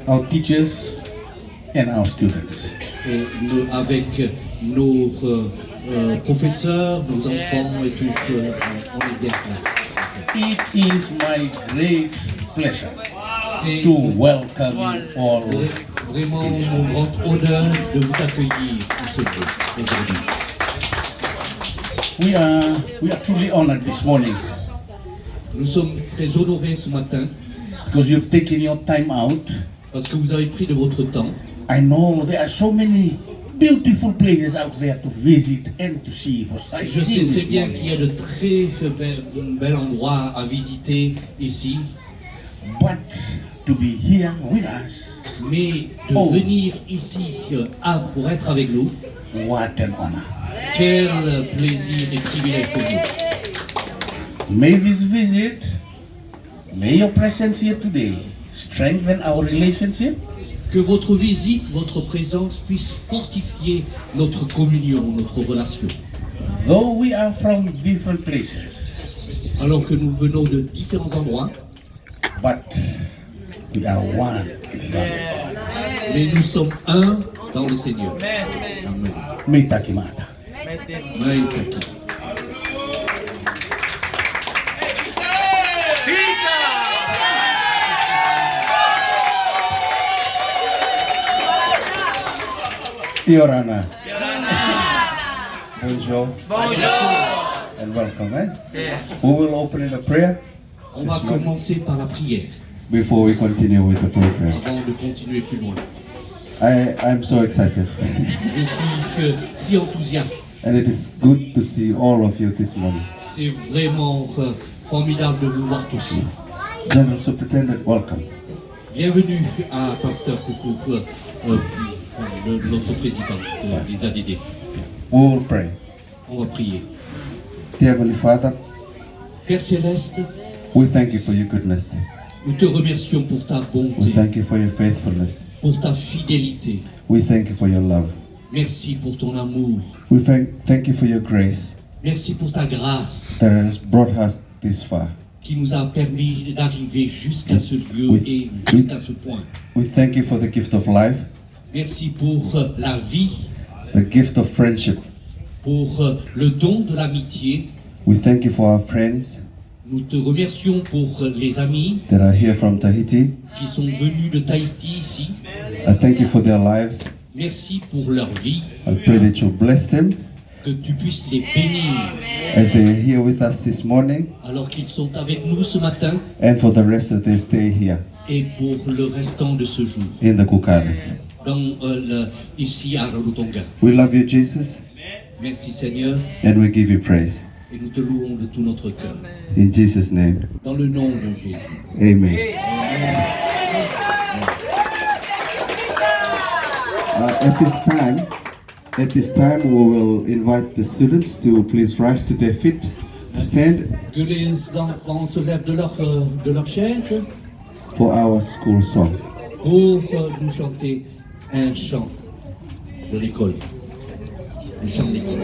our teachers, and our students. Et avec nos professeurs, nos enfants et tout, on est bien là. It is my great pleasure C'est to welcome all. vraiment mon grand honneur de vous accueillir en ce jour aujourd'hui. We are truly honored this morning Nous sommes très honorés ce matin because you've taken your time out. parce que vous avez pris de votre temps. I know there are so many beautiful places out there to visit and to see for Je sais sightseeing très this bien morning. qu'il y a de très bels endroits à visiter ici, But to be here with us, mais de Oh. venir ici pour être avec nous, what an honor. quel plaisir et privilège pour nous. May this visit, may your presence here today strengthen our relationship Que votre visite, votre présence puisse fortifier notre communion, notre relation. though we are from different places, Alors que nous venons de différents endroits, but we are one in front of God. mais nous sommes un dans le Seigneur. Amen. Meitakimata. Maïtaki. Your Honor. Bonjour. And welcome, We will open in a prayer On va commencer par la prière before we continue with the program. avant de continuer plus loin. I'm so excited. Je suis si enthousiaste. And it is good to see all of you this morning. C'est vraiment formidable de vous voir tous. General Superintendent, welcome. Bienvenue à Pasteur Coucou, notre président des ADD. We will pray. On va prier. Dear Heavenly Father, Père Céleste, we thank you for your goodness. nous te remercions pour ta We bonté, thank you for your faithfulness. pour ta fidélité. We thank you for your love. Merci pour ton amour. We thank you for your grace Merci pour ta grâce that has brought us this far. qui nous a permis d'arriver jusqu'à ce lieu et jusqu'à ce point. We thank you for the gift of life, Merci pour la vie, the gift of friendship. pour le don de l'amitié. We thank you for our friends Nous te remercions pour les amis that are here from Tahiti. qui sont venus de Tahiti ici. I thank you for their lives. Merci pour leur vie, I pray that you bless them que tu puisses les bénir as they are here with us this morning alors qu'ils sont avec nous ce matin and for the rest of their stay here et pour le restant de ce jour, in the Cook Islands. ici à Rarotonga. We love you, Jesus, Merci Seigneur and we give you praise. et nous te louons de tout notre cœur. In Jesus' name, Dans le nom de Jésus. amen. At this time, we will invite the students to please rise to their feet, to stand Que les enfants se lèvent de leur chaise for our school song. pour nous chanter un chant de l'école. Le chant de l'école.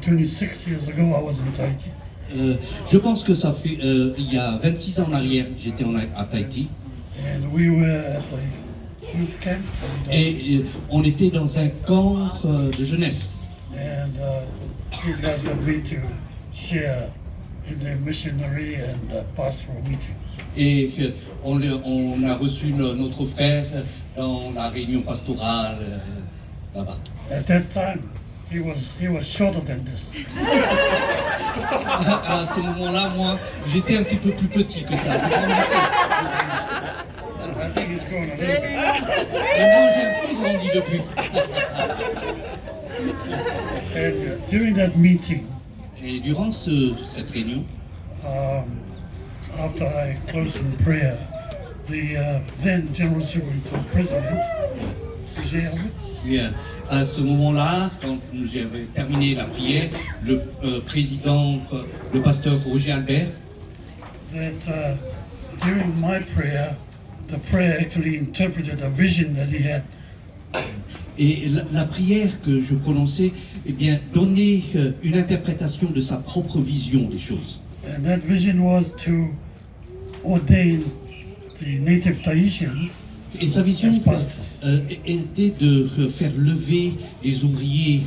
26 years ago, I was in Tahiti. Je pense que ça fait il y a 26 ans en arrière, j'étais à Tahiti And we were at the youth camp. et on était dans un camp de jeunesse. And these guys got me to share in their missionary and pastoral meeting. Et on a reçu notre frère dans la réunion pastorale là-bas. At that time, he was shorter than this. À ce moment-là, moi, j'étais un petit peu plus petit que ça. I think he's grown a little bit. Maintenant, j'ai un peu grandi depuis. And during that meeting, Et durant cette réunion, after I closed in prayer, the then General Superintendent President, Roger Albert, bien, à ce moment-là, quand j'avais terminé la prière, le président, le pasteur Roger Albert, that during my prayer, the prayer actually interpreted a vision that he had. et la prière que je prononçais, eh bien, donnait une interprétation de sa propre vision des choses. And that vision was to ordain the native Tahitians Et sa vision as pastors. était de faire lever les ouvriers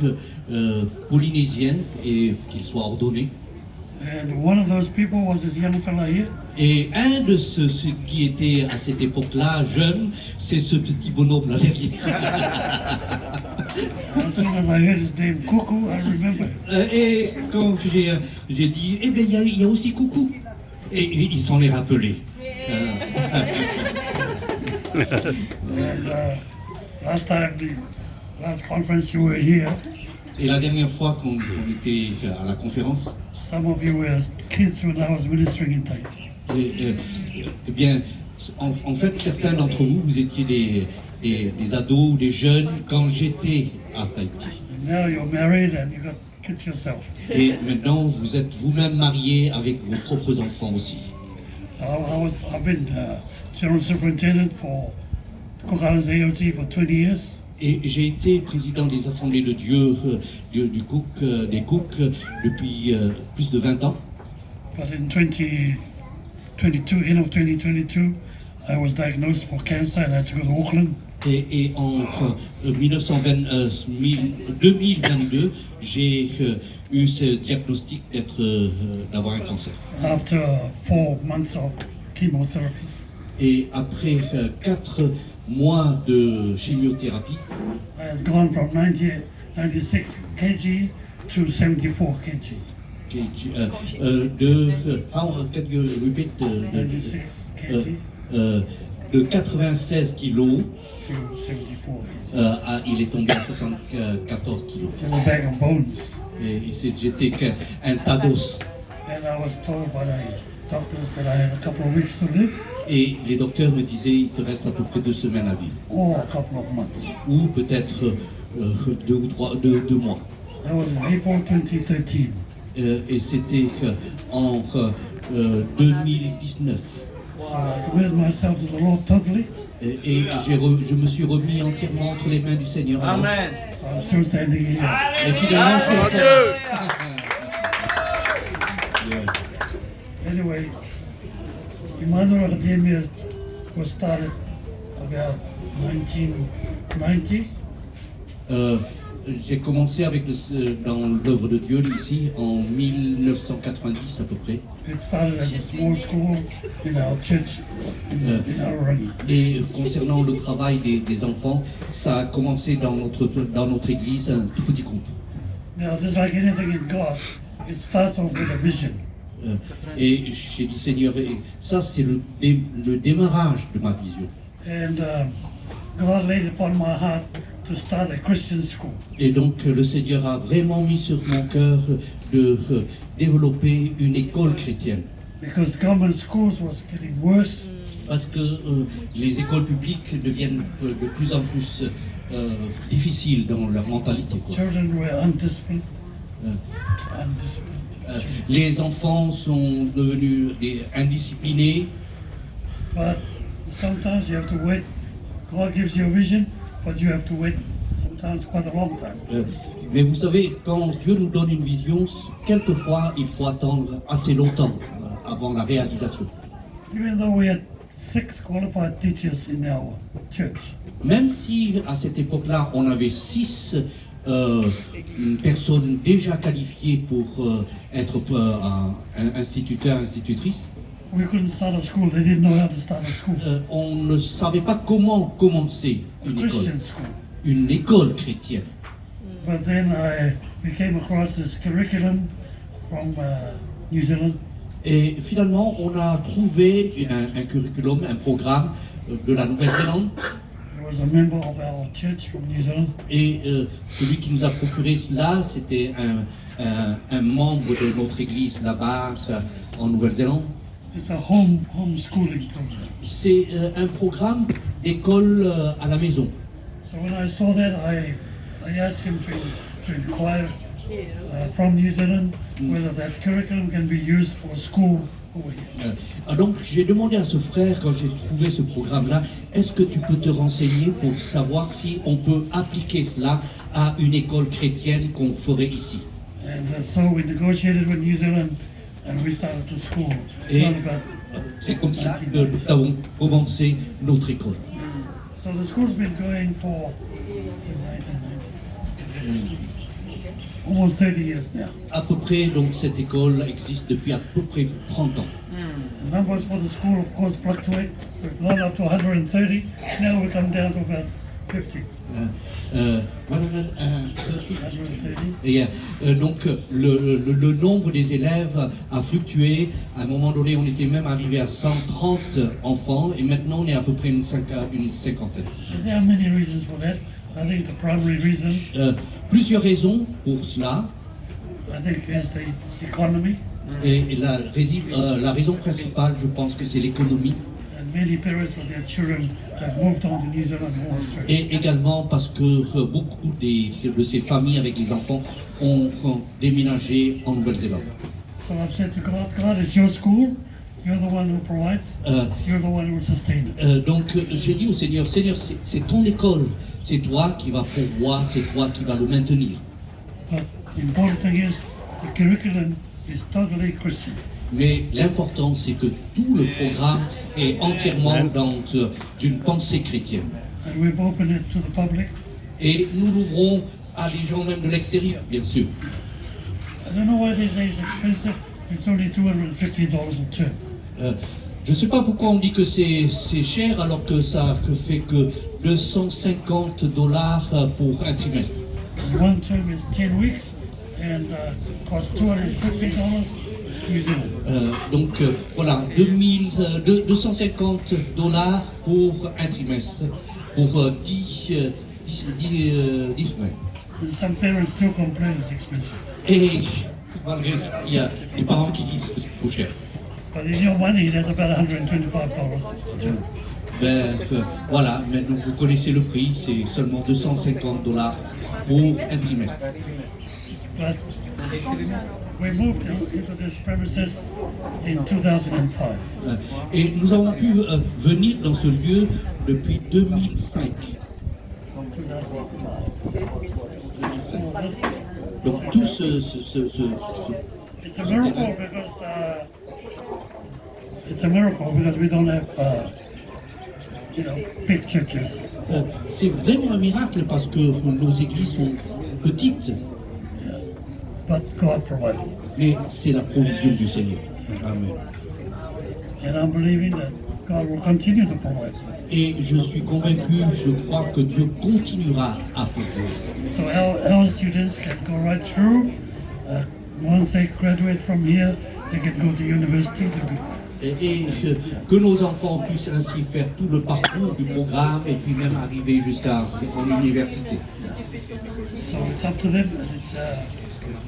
polynésiens et qu'ils soient ordonnés. And one of those people was this young fella here. Et un de ceux qui était à cette époque-là jeune, c'est ce petit bonhomme là derrière. As soon as I heard his name, Kuku, I remember. Et quand j'ai dit, eh bien, il y a aussi Coucou. Et il s'en est rappelé. And last conference you were here, Et la dernière fois qu'on était à la conférence, some of you were kids when I was ministering in Tahiti. eh bien, en fait, certains d'entre vous, vous étiez des ados ou des jeunes quand j'étais à Tahiti. And now you're married and you got kids yourself. Et maintenant, vous êtes vous-même mariés avec vos propres enfants aussi. So I've been General Superintendent for Cook Islands AOT for 20 years. Et j'ai été président des Assemblées de Dieu des Cook depuis plus de 20 ans. But in 2022, end of 2022, I was diagnosed for cancer and I had to go to Auckland. Et en 2022, j'ai eu ce diagnostic d'avoir un cancer. After 4 months of chemotherapy. Et après 4 mois de chimiothérapie, I had gone from 96 kg to 74 kg. can you repeat 96 kg de 96 kilos, to 74 kg. il est tombé à 74 kilos. Just a bag of bones. Et j'étais qu'un tas d'os. And I was told by the doctors that I had a couple of weeks to live, Et les docteurs me disaient, il te reste à peu près 2 semaines à vivre. or a couple of months. Ou peut-être 2 mois. That was in April 2013. Et c'était en 2019. So I committed myself to the Lord totally. Et je me suis remis entièrement entre les mains du Seigneur. Alors. Amen. So I'm still standing here. Et finalement, je suis encore là. Anyway, Emmanuel Academia was started about 1990. J'ai commencé dans l'œuvre de Dieu ici en 1990 à peu près. It started as a small school in our church in Aorani. Et concernant le travail des enfants, ça a commencé dans notre église, un tout petit groupe. Now, just like anything in God, it starts off with a vision. Et j'ai dit, Seigneur, et ça c'est le démarrage de ma vision. And God laid upon my heart to start a Christian school. Et donc le Seigneur a vraiment mis sur mon cœur de développer une école chrétienne. Because government schools was getting worse. Parce que les écoles publiques deviennent de plus en plus difficiles dans leur mentalité, quoi. Children were undisciplined. Les enfants sont devenus indisciplinés. But sometimes you have to wait. God gives you a vision, but you have to wait sometimes quite a long time. Mais vous savez, quand Dieu nous donne une vision, quelquefois il faut attendre assez longtemps avant la réalisation. Even though we had 6 qualified teachers in our church, Même si à cette époque-là, on avait 6 personnes déjà qualifiées pour être un instituteur, institutrice, we couldn't start a school. They didn't know how to start a school, on ne savait pas comment commencer a une école, Christian school. une école chrétienne. But then we came across this curriculum from New Zealand, Et finalement, on a trouvé un curriculum, un programme de la Nouvelle-Zélande. There was a member of our church from New Zealand, Et celui qui nous a procuré cela, c'était un membre de notre église là-bas, en Nouvelle-Zélande. it's a homeschooling program. C'est un programme d'école à la maison. So when I saw that, I asked him to inquire from New Zealand whether that curriculum can be used for a school over here. Donc j'ai demandé à ce frère, quand j'ai trouvé ce programme-là, est-ce que tu peux te renseigner pour savoir si on peut appliquer cela à une école chrétienne qu'on ferait ici? And so we negotiated with New Zealand and we started the school. Et It's not about- c'est comme ça que nous avons commencé notre école. So the school's been going for since 1990, almost 30 years now. À peu près, donc cette école existe depuis à peu près 30 ans. The numbers for the school, of course, fluctuate. We've gone up to 130. Now we come down to about 50. 130. 130. Et donc le nombre des élèves a fluctué. À un moment donné, on était même arrivé à 130 enfants et maintenant on est à peu près une cinquantaine. And there are many reasons for that. I think the primary reason, Plusieurs raisons pour cela. I think, is the economy. Et la raison principale, je pense que c'est l'économie. And many parents with their children have moved on to New Zealand and Australia. Et également parce que beaucoup de ces familles avec les enfants ont déménagé en Nouvelle-Zélande. So I've said to God, God, it's your school. You're the one who provides. You're the one who will sustain it. Donc j'ai dit au Seigneur, Seigneur, c'est ton école, c'est toi qui vas pourvoir, c'est toi qui vas le maintenir. But the important thing is the curriculum is totally Christian. Mais l'important, c'est que tout le programme est entièrement dans une pensée chrétienne. And we've opened it to the public. Et nous l'ouvrons à des gens même de l'extérieur, bien sûr. I don't know why they say it's expensive. It's only $250 a term. Je ne sais pas pourquoi on dit que c'est cher alors que ça fait que $250 pour un trimestre. And one term is 10 weeks and costs $250 New Zealand. Donc voilà, $250 pour un trimestre, pour 10 semaines. And some parents still complain it's expensive. Et malgré ça, il y a des parents qui disent que c'est trop cher. But in your money, there's about $125 a term. Voilà, maintenant vous connaissez le prix, c'est seulement $250 pour un trimestre. But we moved into this premises in 2005. Et nous avons pu venir dans ce lieu depuis 2005. 2005. Donc tout ce It's a miracle because we don't have, big churches. c'est vraiment un miracle parce que nos églises sont petites, But God provided. mais c'est la provision du Seigneur. Amen. And I'm believing that God will continue to provide. Et je suis convaincu, je crois que Dieu continuera à pourvoir. So our students can go right through. Once they graduate from here, they can go to university to be. Et que nos enfants puissent ainsi faire tout le parcours du programme et puis même arriver jusqu'en université. So it's up to them. And it's,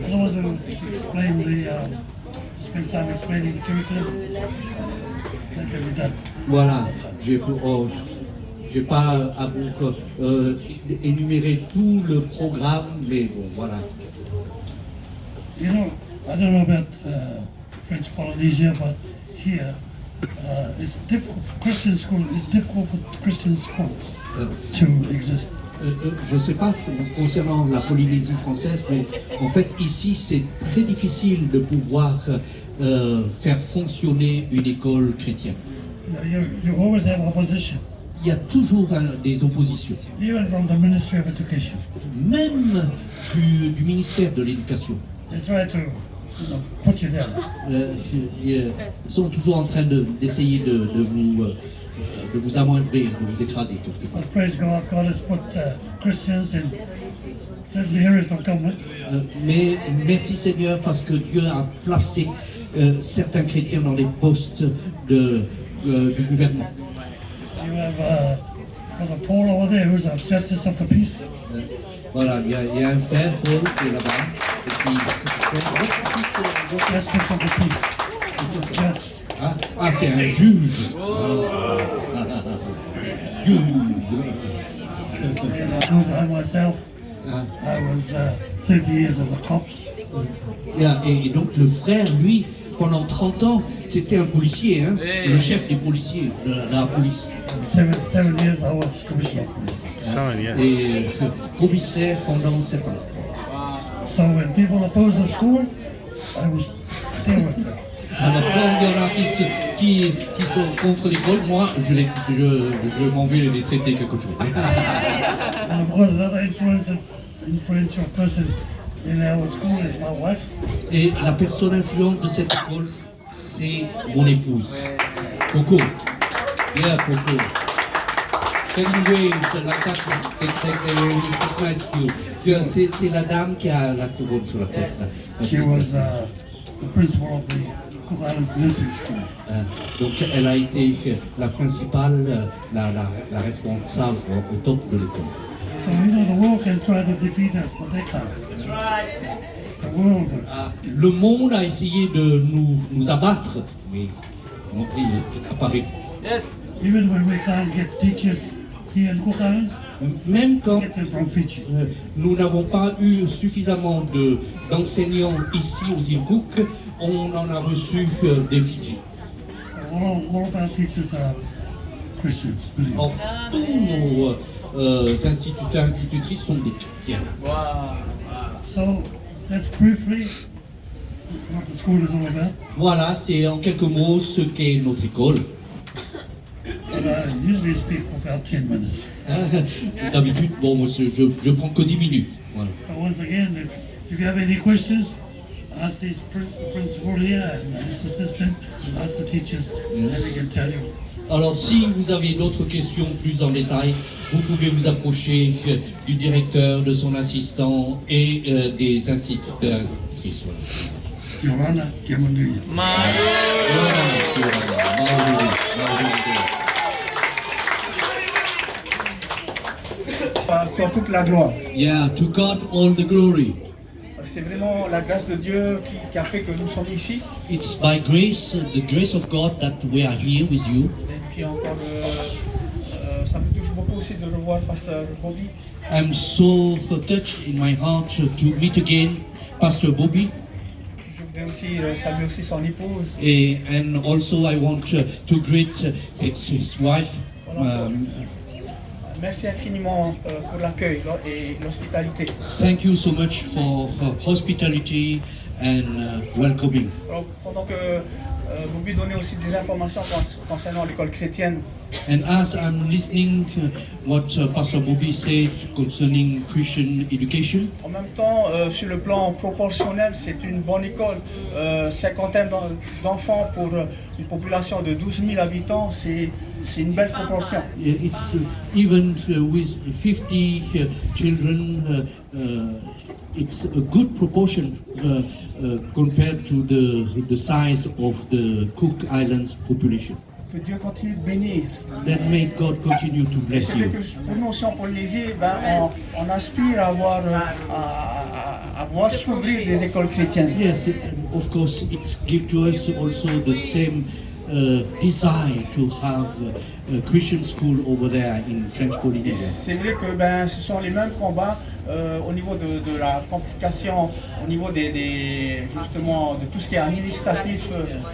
I don't want to explain spend time explaining the curriculum. That can be done. Voilà, j'ai pas à vous énumérer tout le programme, mais bon, voilà. You know, I don't know about French Polynesia, but here it's difficult. Christian school. It's difficult for Christian schools to exist. Je ne sais pas concernant la Polynésie française, mais en fait ici c'est très difficile de pouvoir faire fonctionner une école chrétienne. You always have opposition, Il y a toujours des oppositions, even from the Ministry of Education. même du ministère de l'Éducation. They try to put you down. Ils sont toujours en train d'essayer de vous amoindrir, de vous écraser quelque part. But praise God, God has put Christians in certain areas of government. Mais merci Seigneur parce que Dieu a placé certains chrétiens dans les postes du gouvernement. You have Brother Paul over there, who's a Justice of the Peace. Voilà, il y a un frère, Paul, qui est là-bas. Et puis, Justice of the Peace. Judge. c'est un juge. Juge. I myself, I was 30 years as a cop. Et donc le frère, lui, pendant 30 ans, c'était un policier, hein, le chef des policiers, de la police. 7 years I was commissioner of police. Et commissaire pendant 7 ans. So when people oppose the school, I was still with them. Alors quand il y en a qui sont contre l'école, moi je m'en vais les traiter quelque chose. And of course another influential person in our school is my wife. Et la personne influente de cette école, c'est mon épouse. Coco. Yeah, Coco. Can you wave like that? It's nice to. C'est la dame qui a la couronne sur la tête. Là. She was the principal of the Cook Islands Nursing School. Donc elle a été la principale, la responsable au top de l'école. So the world can try to defeat us, but they can't. The world. Le monde a essayé de nous abattre, mais non, il apparaît. Yes. Even when we can't get teachers here in Cook Islands, Même quand get them from Fiji. nous n'avons pas eu suffisamment d'enseignants ici aux îles Cook, on en a reçu des Fidji. So all of our teachers are Christians. Or, tous nos instituteurs et institutrices sont des chrétiens. So that's briefly what the school is all about. Voilà, c'est en quelques mots ce qu'est notre école. But I usually speak for about 10 minutes. D'habitude, bon, moi, je prends que 10 minutes. Voilà. So once again, if you have any questions, ask the principal here and his assistant, and ask the teachers, and they can tell you. Alors, si vous avez d'autres questions plus en détail, vous pouvez vous approcher du directeur, de son assistant et des instituteurs et institutrices. Voilà. Yorana Kiamanduya. Sur toute la gloire. Yeah, to God all the glory. C'est vraiment la grâce de Dieu qui a fait que nous sommes ici. It's by grace, the grace of God, that we are here with you. Et puis encore, ça me touche beaucoup aussi de revoir Pasteur Bobby. I'm so touched in my heart to meet again Pastor Bobby. Je voudrais aussi saluer aussi son épouse. And also I want to greet his wife. Merci infiniment pour l'accueil et l'hospitalité. Thank you so much for hospitality and welcoming. Alors, pendant que Bobby donnait aussi des informations concernant l'école chrétienne, And as I'm listening what Pastor Bobby said concerning Christian education, en même temps, sur le plan proportionnel, c'est une bonne école. Cinquantaine d'enfants pour une population de 12 000 habitants, c'est une belle proportion. it's even with 50 children, it's a good proportion compared to the size of the Cook Islands population. Que Dieu continue de bénir. Then may God continue to bless C'est vrai you. que pour nous aussi en Polynésie, on aspire à voir s'ouvrir des écoles chrétiennes. Yes, of course, it's give to us also the same desire to have a Christian school over there in French Et Polynesia. c'est vrai que ben, ce sont les mêmes combats au niveau de la complication, au niveau justement de tout ce qui est administratif.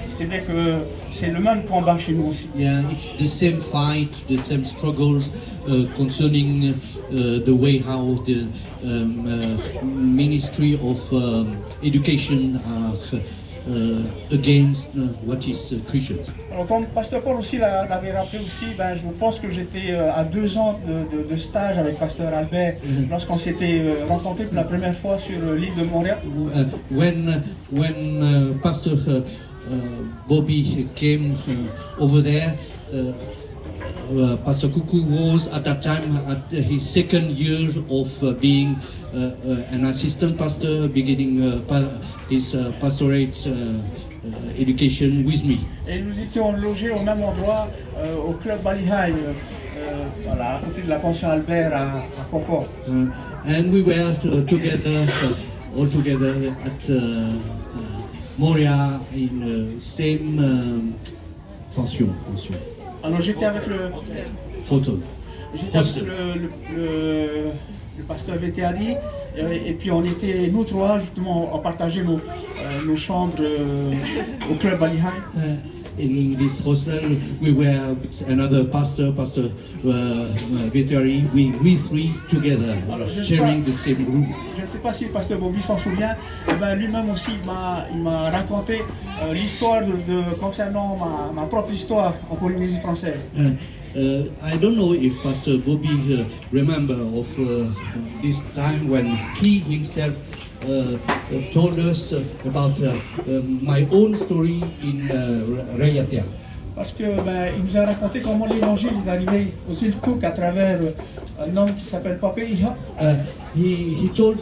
C'est vrai que c'est le même combat chez nous aussi. Yeah, it's the same fight, the same struggles concerning the way how the Ministry of Education are against what is Christians. Alors, comme Pasteur Paul aussi l'avait rappelé aussi, ben, je pense que j'étais à 2 ans de stage avec Pasteur Albert lorsqu'on s'était rencontrés pour la première fois sur l'île de Montréal. When Pastor Bobby came over there, Pastor Kuku was at that time at his second year of being an assistant pastor, beginning his pastorate education with me. Et nous étions logés au même endroit, au club Ballyhigh, voilà, à côté de la pension Albert à Concord. And we were together, all together at Moria in same pension. Alors j'étais avec Hotel. le pasteur Vétéari et puis on était, nous trois justement, on partageait nos chambres au club Ballyhigh. In this hostel, we were with another pastor, Pastor Veteri, we three together, sharing the same room. Je ne sais pas si le pasteur Bobby s'en souvient, eh ben, lui-même aussi il m'a raconté l'histoire concernant ma propre histoire en Polynésie française. I don't know if Pastor Bobby remember of this time when he himself told us about my own story in Rayatea. Parce que il nous a raconté comment l'évangile est arrivé aux îles Cook à travers un homme qui s'appelle Pape Iha. He told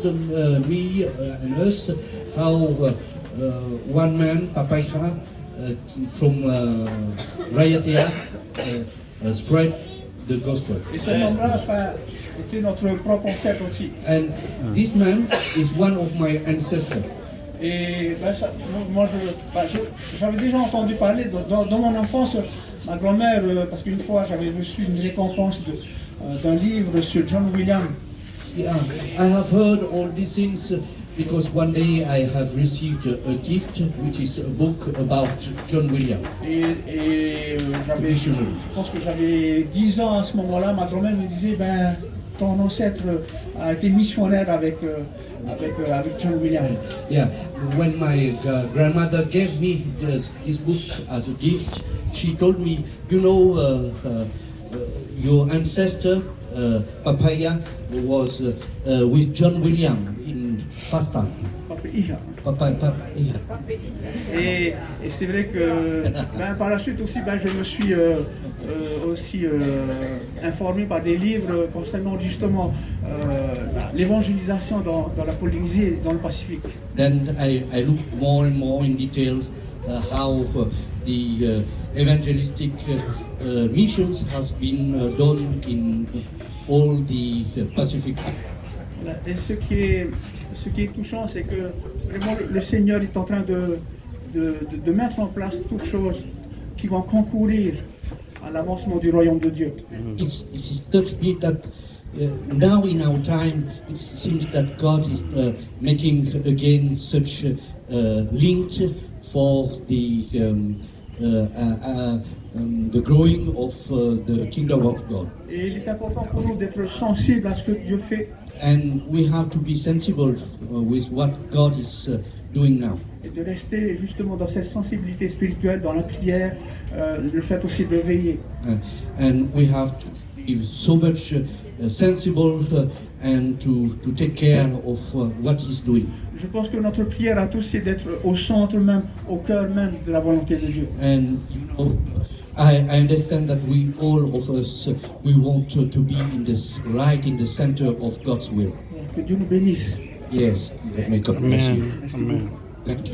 me and us how one man, Papa Iha, from Rayatea, spread the gospel. Et ce homme-là était notre propre ancêtre aussi. And this man is one of my ancestors. Et moi, j'avais déjà entendu parler dans mon enfance, ma grand-mère, parce qu'une fois j'avais reçu une récompense d'un livre sur John William. Yeah, I have heard all these things because one day I have received a gift, which is a book about John William. Et je pense que j'avais 10 ans à ce moment-là. Ma grand-mère me disait, ton ancêtre a été missionnaire avec John William. Yeah, when my grandmother gave me this book as a gift, she told me, you know, your ancestor, Papaya, was with John William in Pastan. Et c'est vrai que par la suite aussi, je me suis aussi informé par des livres concernant justement l'évangélisation dans la Polynésie et dans le Pacifique. Then I looked more and more in details how the evangelistic missions has been done in all the Pacific. Et ce qui est touchant, c'est que vraiment le Seigneur est en train de mettre en place toutes choses qui vont concourir à l'avancement du royaume de Dieu. It's touched me that now in our time, it seems that God is making again such links for the growing of the kingdom of God. Et il est important pour nous d'être sensibles à ce que Dieu fait. And we have to be sensible with what God is doing now. Et de rester justement dans cette sensibilité spirituelle, dans la prière, le fait aussi de veiller. And we have to be so much sensible and to take care of what He's doing. Je pense que notre prière à tous, c'est d'être au centre même, au cœur même de la volonté de Dieu. And I understand that we all of us we want to be in the center of God's will. Que Dieu nous bénisse. Yes, may God bless you. Amen. Thank you.